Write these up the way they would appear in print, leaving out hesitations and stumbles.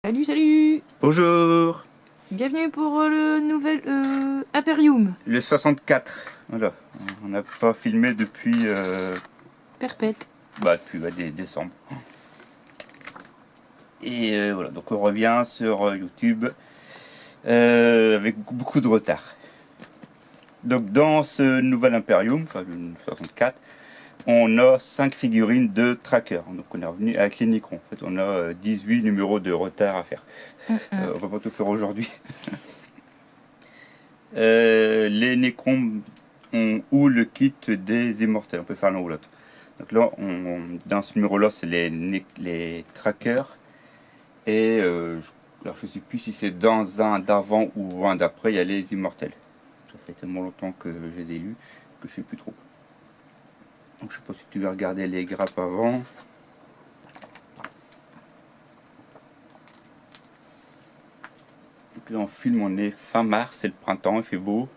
Salut, salut! Bonjour. Bienvenue pour le nouvel Imperium. Le 64. Voilà. On n'a pas filmé depuis, Perpète. décembre. Et voilà, donc on revient sur YouTube avec beaucoup de retard. Donc dans ce nouvel Imperium, enfin le 64, on a 5 figurines de tracker. Donc on est revenu avec les Necrons. En fait, on a 18 numéros de retard à faire. On va pas tout faire aujourd'hui. Les Necrons ont ou le kit des immortels. On peut faire l'un ou l'autre. Donc là, dans ce numéro-là, c'est les trackers. Et alors je sais plus si c'est dans un d'avant ou un d'après, il y a les immortels. Ça fait tellement longtemps que je les ai lus que je sais plus trop. Donc je sais pas si tu veux regarder les grappes avant. Donc là en film on est fin mars, c'est le printemps, il fait beau.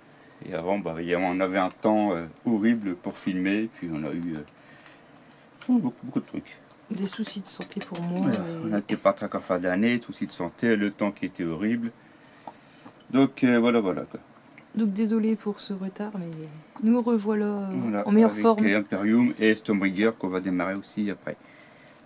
Et avant on avait un temps horrible pour filmer, puis on a eu beaucoup de trucs. Des soucis de santé pour moi. Voilà, on n'était pas très en fin d'année, soucis de santé, le temps qui était horrible. Donc voilà quoi. Donc désolé pour ce retard, mais nous revoilà Voilà, en meilleure avec forme. Imperium et Stormbreaker qu'on va démarrer aussi après.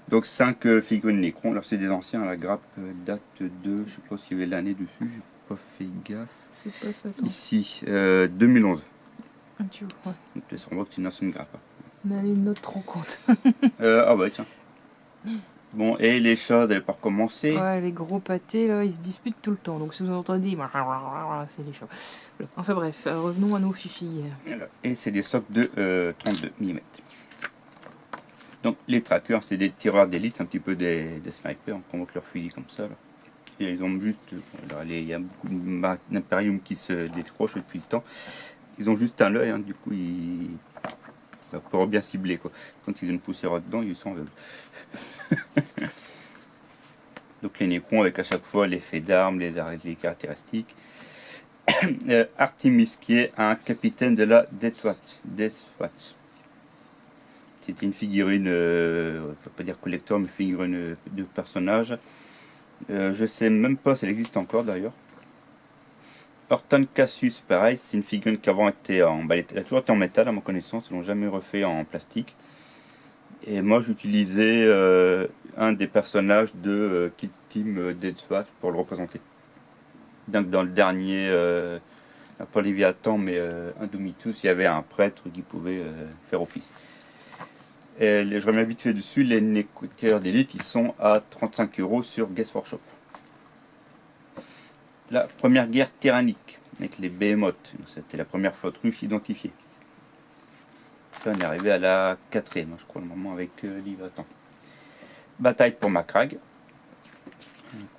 Donc 5 figurines Necron, alors c'est des anciens, la grappe date de, je sais pas s'il y avait l'année dessus, j'ai pas fait gaffe. J'ai pas fait attention. Ici, 2011. Ah, tu vois, ouais. Donc on voit que c'est une ancienne grappe. On a une autre rencontre. Ah bah tiens. Bon, et les choses, elles pas recommencer. Ouais, les gros pâtés là, ils se disputent tout le temps. Donc si vous entendez, c'est les chats. Enfin bref, revenons à nos fifilles. Voilà. Et c'est des socs de 32 mm. Donc les trackers, c'est des tireurs d'élite, un petit peu des snipers, on convoque leur fusil comme ça. Là. Et ils ont juste, alors, il y a beaucoup d'Imperium qui se décrochent depuis le temps. Ils ont juste un œil, hein, du coup ça pourra bien cibler quoi. Quand ils ont une poussière dedans, ils sont aveugles. Donc les Necrons avec à chaque fois l'effet d'armes, les caractéristiques. Artemis qui est un capitaine de la Death Watch. C'était une figurine, je ne vais pas dire collector, mais figurine de personnage. Je sais même pas si elle existe encore d'ailleurs. Horton Cassius, pareil, c'est une figurine qui avant était en. Elle a toujours été en métal à ma connaissance, ils l'ont jamais refait en plastique. Et moi j'utilisais un des personnages de Kid Team Death Watch pour le représenter. Donc dans le dernier, pas Léviathan, mais Indomitus, il y avait un prêtre qui pouvait faire office. Et je reviens vite fait dessus, les tireurs d'élite, ils sont à 35 € sur Guest Workshop. La première guerre tyrannique, avec les Behemoths, c'était la première flotte russe identifiée. Là, on est arrivé à la 4e, je crois, le moment avec Léviathan. Bataille pour Macragge,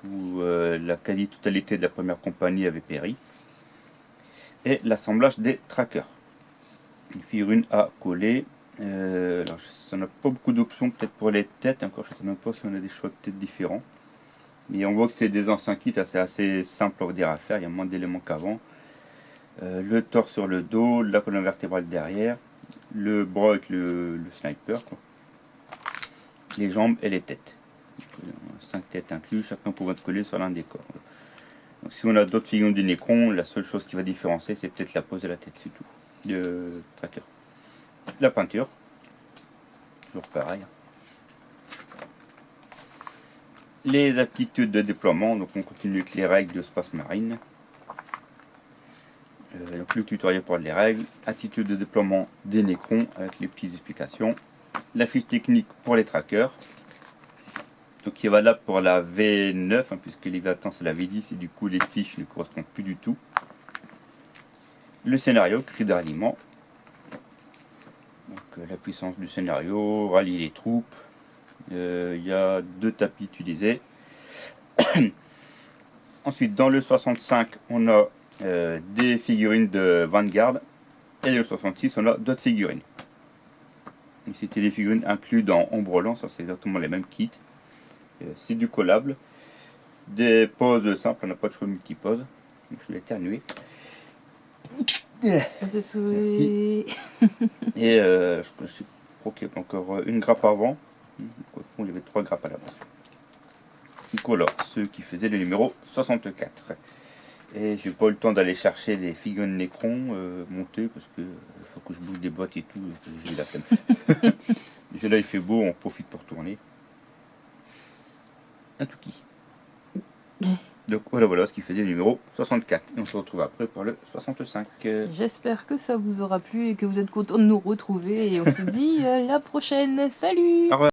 où la quasi-totalité de la première compagnie avait péri. Et l'assemblage des trackers. Une figurine à coller. Alors, ça n'a pas beaucoup d'options, peut-être pour les têtes, encore je ne sais même pas si on a des choix de têtes différents. Mais on voit que c'est des anciens kits, c'est assez simple à faire, il y a moins d'éléments qu'avant. Le torse sur le dos, la colonne vertébrale derrière, le bras avec le sniper, quoi. Les jambes et les têtes. 5 têtes inclus, chacun pouvant être collé sur l'un des corps. Donc, si on a d'autres figurines du Necron, la seule chose qui va différencier, c'est peut-être la pose de la tête, c'est tout. De tracker. La peinture, toujours pareil. Les aptitudes de déploiement, donc on continue avec les règles de Space Marine. Donc le tutoriel pour les règles, attitude de déploiement des Necrons avec les petites explications. La fiche technique pour les trackers, donc qui est valable pour la V9, hein, puisque Léviathan c'est la V10 et du coup les fiches ne correspondent plus du tout. Le scénario, cri de ralliement. Donc la puissance du scénario, rallier les troupes. Il y a 2 tapis utilisés. Ensuite dans le 65 on a des figurines de Vanguard. Et dans le 66 on a d'autres figurines. C'était des figurines incluses dans Ombreland, ça c'est exactement les mêmes kits. C'est du collable. Des poses simples, on n'a pas de choix de multi-poses. Je vais éternuer. Désolé. Et je crois qu'il y a encore une grappe avant. Il y avait 3 grappes à la base. Technicolor, ceux qui faisaient le numéro 64. Et j'ai pas eu le temps d'aller chercher les figurines Necron montées parce que faut que je bouge des boîtes et tout, j'ai la flemme. Déjà là il fait beau, on profite pour tourner. Un Tuki. Donc voilà ce qui faisait le numéro 64. Et on se retrouve après pour le 65. J'espère que ça vous aura plu et que vous êtes contents de nous retrouver. Et on se dit à la prochaine. Salut! Au revoir.